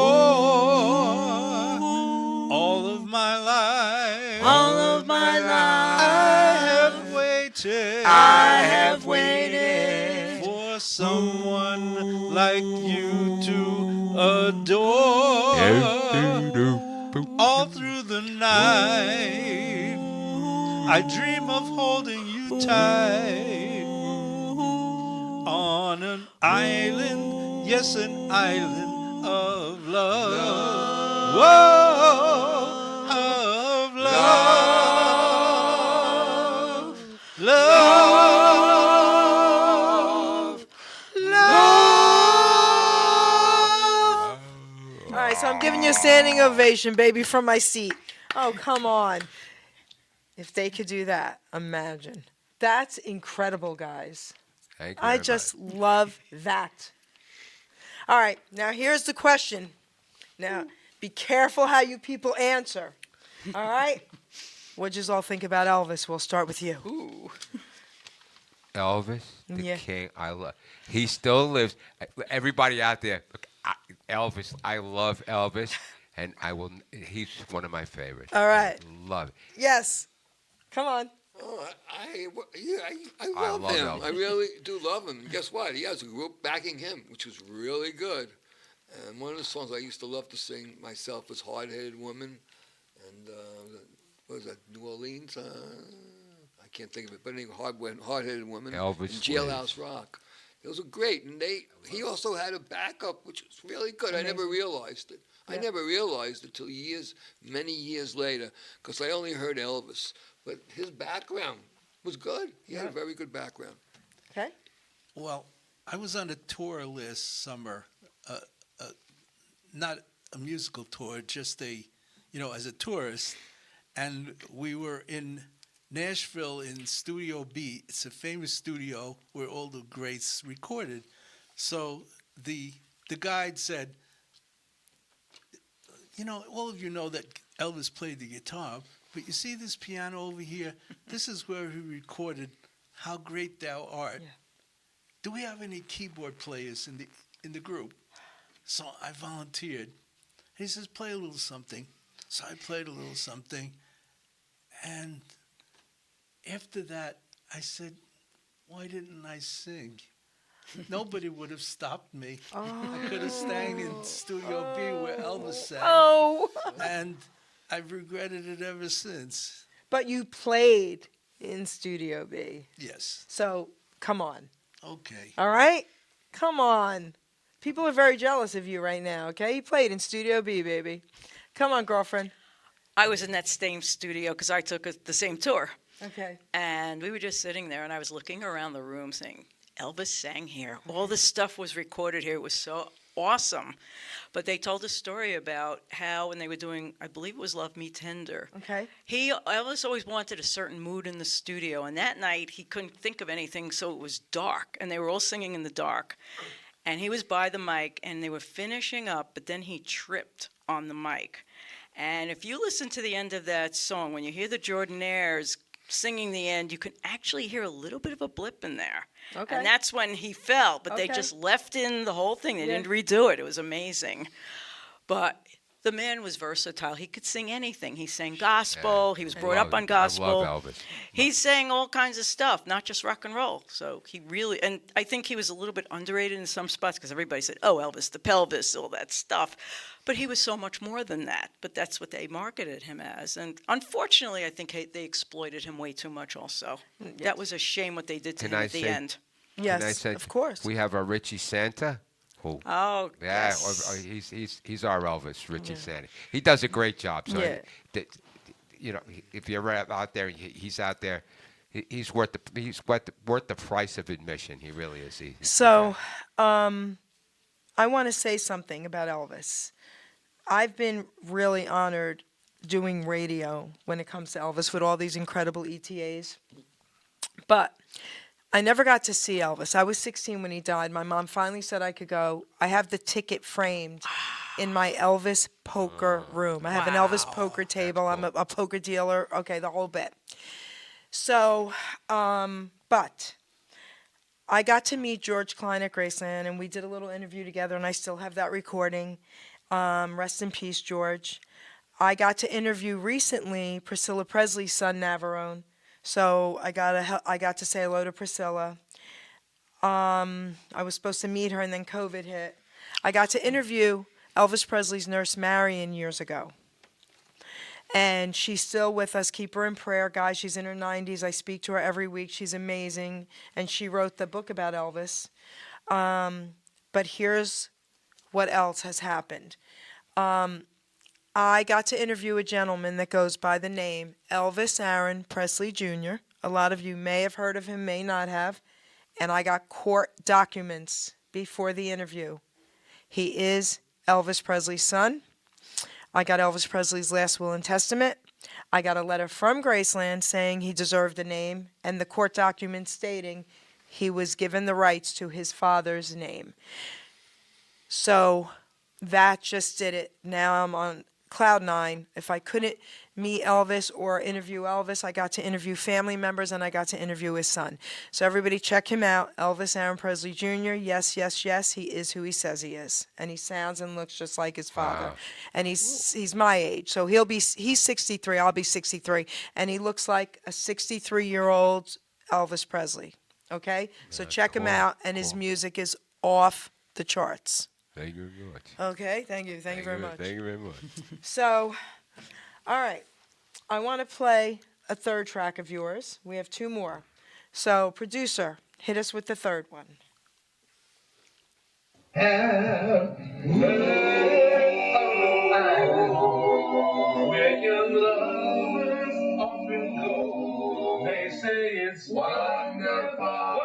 All of my life, I have waited, I have waited for someone like you to adore. All through the night, I dream of holding you tight on an island, yes, an island of love. Whoa, of love, love, love. All right, so I'm giving you a standing ovation, baby, from my seat. Oh, come on. If they could do that, imagine. That's incredible, guys. Thank you I very just much. love that. All right, now here's the question. Now, be careful how you people answer. All right? What'd you all think about Elvis? We'll start with you. Ooh. Elvis, the Yeah. king. I love. He still lives. Everybody out there, look, Elvis. I love Elvis, and I will. He's one of my favorites. All right. I love it. Yes. Come on. Oh, I I love love him. Elvis. I really do love him. Guess what? He has a group backing him, which was really good. And one of the songs I used to love to sing myself was "Hard Headed Woman," and what was that? New Orleans. I can't think of it, but anyway, "Hard-Headed Woman." Elvis and Jailhouse Rock. Those were great, and he also had a backup, which was really good. I never realized it. I Yeah. never realized it till many years later, because I only heard Elvis. But his background was good. He had a very good background. Okay. Well, I was on a tour last summer, not a musical tour, just as a tourist, and we were in Nashville in Studio B. It's a famous studio where all the greats recorded. So the guide said, all of you know that Elvis played the guitar, but you see this piano over here? This is where he recorded "How Great Thou Art." Yeah. Do we have any keyboard players in the group? So I volunteered. He says, play a little something. So I played a little something. And after that, I said, why didn't I sing? Nobody would have stopped me. I could have sang in Studio B where Elvis sang. Oh. And I've regretted it ever since. But you played in Studio B. Yes. So, come on. Okay. All right? Come on. People are very jealous of you right now, okay? You played in Studio B, baby. Come on, girlfriend. I was in that same studio because I took the same tour. Okay. And we were just sitting there, and I was looking around the room saying, Elvis sang here. All this stuff was recorded here. It was so awesome. But they told a story about how when they were doing, I believe it was Love Me Tender, Okay. Elvis always wanted a certain mood in the studio. And that night, he couldn't think of anything, so it was dark. And they were all singing in the dark. And he was by the mic, and they were finishing up, but then he tripped on the mic. And if you listen to the end of that song, when you hear the Jordanaires singing the end, you can actually hear a little bit of a blip in there. Okay. And that's when he fell, but they Okay. just left in the whole thing. They Yeah. didn't redo it. It was amazing. But the man was versatile. He could sing anything. He sang gospel. He was brought up on gospel. I love Elvis. He sang all kinds of stuff, not just rock and roll. So he really, and I think he was a little bit underrated in some spots because everybody said, oh, Elvis, the pelvis, all that stuff. But he was so much more than that. But that's what they marketed him as. And unfortunately, I think they exploited him way too much also. That was a shame what they did to Can him I at the say- end. Yes, And I said, of course. We have our Richie Santa. Who? Oh, Yeah, yes. or he's our Elvis, Richie Santa. He does a great job. So, Yeah. if you're out there, he's out there. He's worth the price of admission. He really is. So, I want to say something about Elvis. I've been really honored doing radio when it comes to Elvis with all these incredible ETAs. But I never got to see Elvis. I was 16 when he died. My mom finally said I could go. I have the ticket framed in my Elvis poker room. I have an Elvis poker table. I'm a poker dealer. Okay, the whole bit. So, but I got to meet George Klein at Graceland, and we did a little interview together, and I still have that recording. Rest in peace, George. I got to interview recently Priscilla Presley's son, Navarone. So I got to say hello to Priscilla. I was supposed to meet her, and then COVID hit. I got to interview Elvis Presley's nurse, Marion, years ago. And she's still with us. Keep her in prayer, guys. She's in her 90s. I speak to her every week. She's amazing. And she wrote the book about Elvis. But here's what else has happened. I got to interview a gentleman that goes by the name Elvis Aaron Presley Jr. A lot of you may have heard of him, may not have. And I got court documents before the interview. He is Elvis Presley's son. I got Elvis Presley's last will and testament. I got a letter from Graceland saying he deserved the name, and the court document stating he was given the rights to his father's name. So that just did it. Now I'm on cloud nine. If I couldn't meet Elvis or interview Elvis, I got to interview family members and I got to interview his son. So everybody check him out, Elvis Aaron Presley Jr. Yes, yes, yes, he is who he says he is. And he sounds and looks just like his father. Wow. And he's my age. So he's 63, I'll be 63. And he looks like a 63-year-old Elvis Presley. Okay? So check him cool, out, and his cool. music is off the charts. Thank you very much. Okay, thank you very much. Thank you very much. So, all right, I want to play a third track of yours. We have two more. So, producer, hit us with the third one. Where young lovers often go, they say it's wonderful.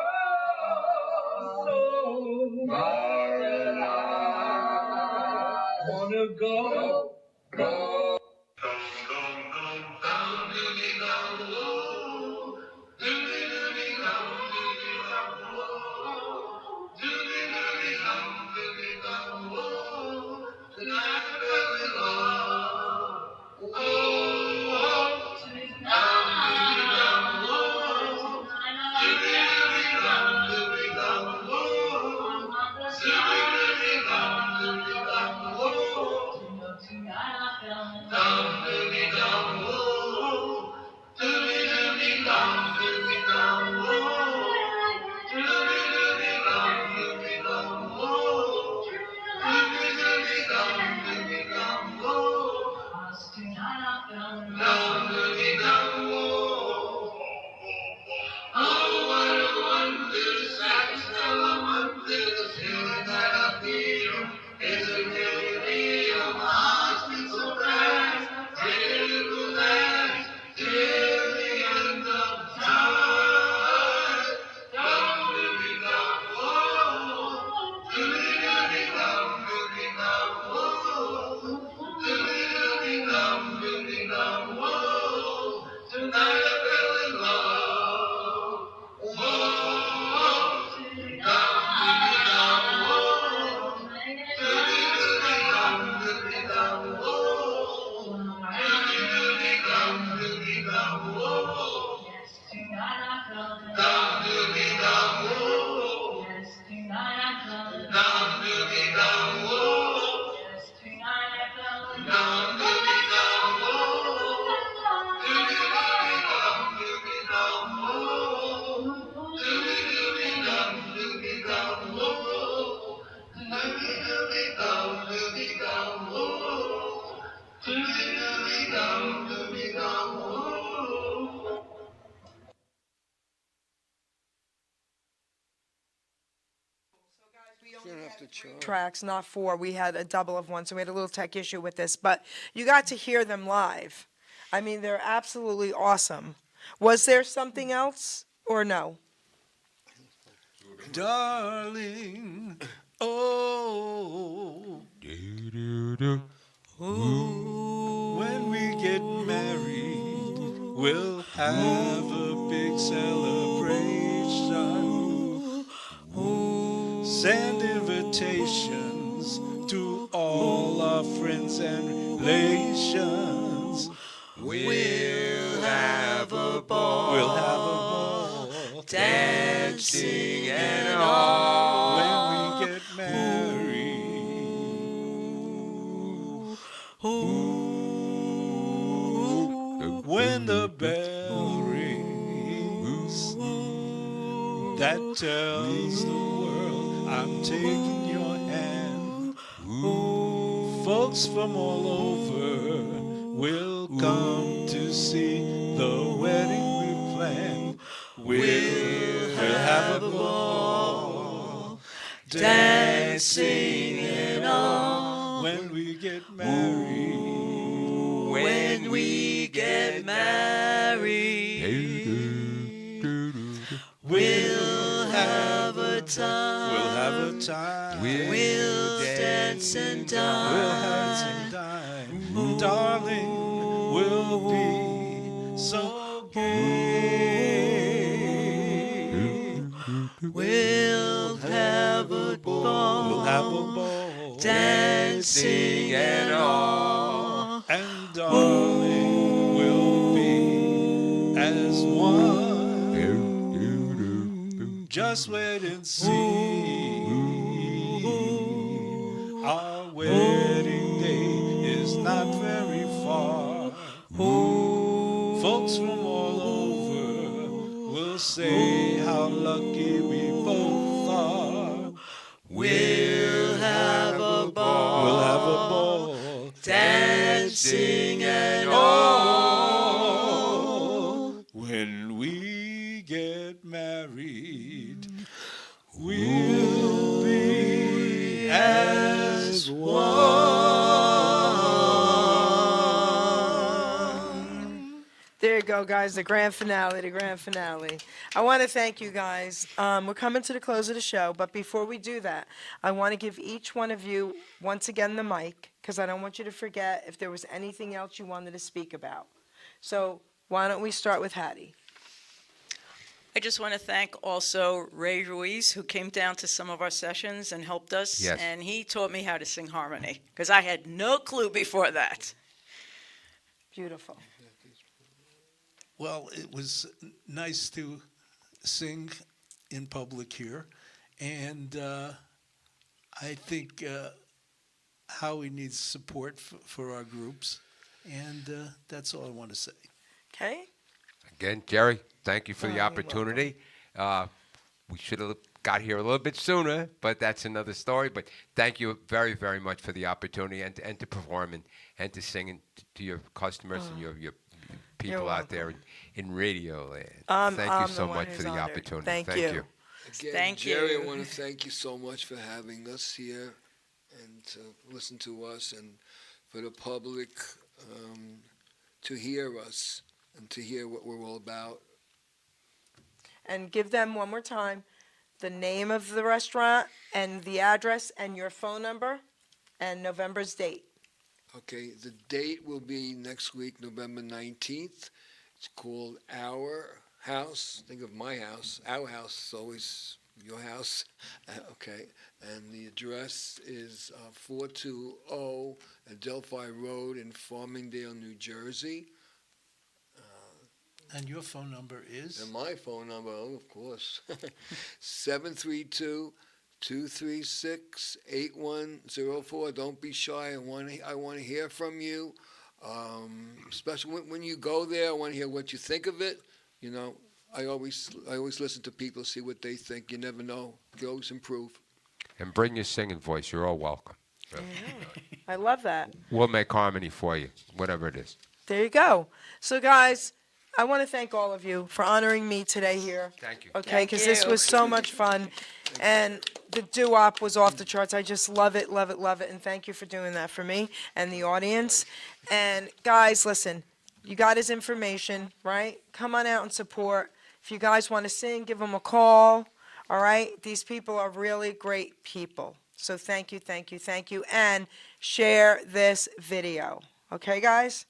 So far and I wanna go. Tracks, not four. We had a double of one, so we had a little tech issue with this. But you got to hear them live. I mean, they're absolutely awesome. Was there something else or no? Darling, oh, when we get married, we'll have a big celebration. Send invitations to all our friends and relations. We'll have a ball. We'll have a ball. Dancing and all. When we get married. When the bell rings, that tells the world I'm taking your hand. Folks from all over will come to see the wedding we've planned. We'll have a ball, dancing and all when we get married. When we get married, we'll have a time. We'll have a time. We'll dance and dine. We'll dance and dine. Darling, we'll be so gay. We'll have a ball. We'll have a ball. Dancing and all. And darling, we'll be as one. Just wait and see. Our wedding day is not very far. Folks from all over will say how lucky we both are. We'll have a ball. We'll have a ball. Dancing and all. When we get married, we'll be as one. There you go, guys. The grand finale. The grand finale. I want to thank you guys. We're coming to the close of the show, but before we do that, I want to give each one of you once again the mic because I don't want you to forget if there was anything else you wanted to speak about. So why don't we start with Hattie? I just want to thank also Ray Ruiz, who came down to some of our sessions and helped us. Yes. And he taught me how to sing harmony, because I had no clue before that. Beautiful. Well, it was nice to sing in public here, and I think Howie needs support for our groups, and that's all I want to say. Okay. Again, Jerry, thank you for the you're opportunity. We should have got here a little bit sooner, but that's another story. But thank you very, very much for the opportunity and to perform and to sing to your customers and your people out there in radio land. Thank you I'm so the one much who's for the honored. opportunity. Thank you. Again, Thank Jerry, you. I want to thank you so much for having us here and to listen to us and for the public to hear us and to hear what we're all about. And give them one more time the name of the restaurant and the address and your phone number and November's date. Okay, the date will be next week, November 19th. It's called Our House. Think of my house. Our house is always your house. Okay, and the address is 420 Adelphi Road in Farmingdale, New Jersey. And your phone number is? And my phone number, oh, of course, 732-236-8104. Don't be shy. I want to hear from you. Especially when you go there, I want to hear what you think of it. You know, I always listen to people, see what they think. You never know. You can always improve. And bring your singing voice. You're all welcome. I love that. We'll make harmony for you, whatever it is. There you go. So, guys, I want to thank all of you for honoring me today here. Thank you. Okay, Thank because this you. was so much fun. And the doo-wop was off the charts. I just love it, love it, love it. And thank you for doing that for me and the audience. And, guys, listen, you got his information, right? Come on out and support. If you guys want to sing, give them a call. All right? These people are really great people. So thank you, thank you, thank you. And share this video. Okay, guys?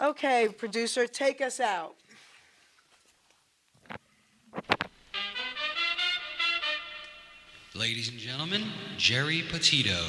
Okay, producer, take us out. Ladies and gentlemen, Geri Petito.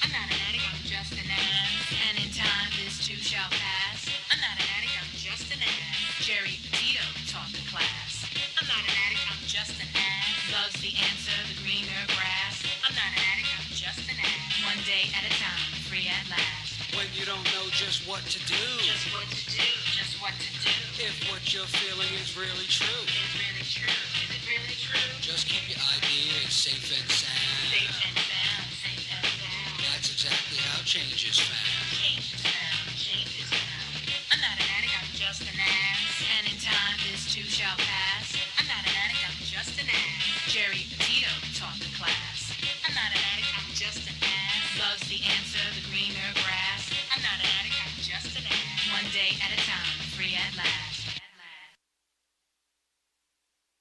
I'm not an addict, I'm just an ass. And in time, this too shall pass. I'm not an addict, I'm just an ass. Geri Petito taught the class. I'm not an addict, I'm just an ass. Loves the answer, the greener grass. I'm not an addict, I'm just an ass. One day at a time, free at last. When you don't know just what to do. Just what to do, just what to do. If what you're feeling is really true. It's really true, is it really true? Just keep your ideas safe and sound. Safe and sound, safe and sound. That's exactly how change is found. Change is found, change is found. too shall pass. I'm not an addict, I'm just an ass. Geri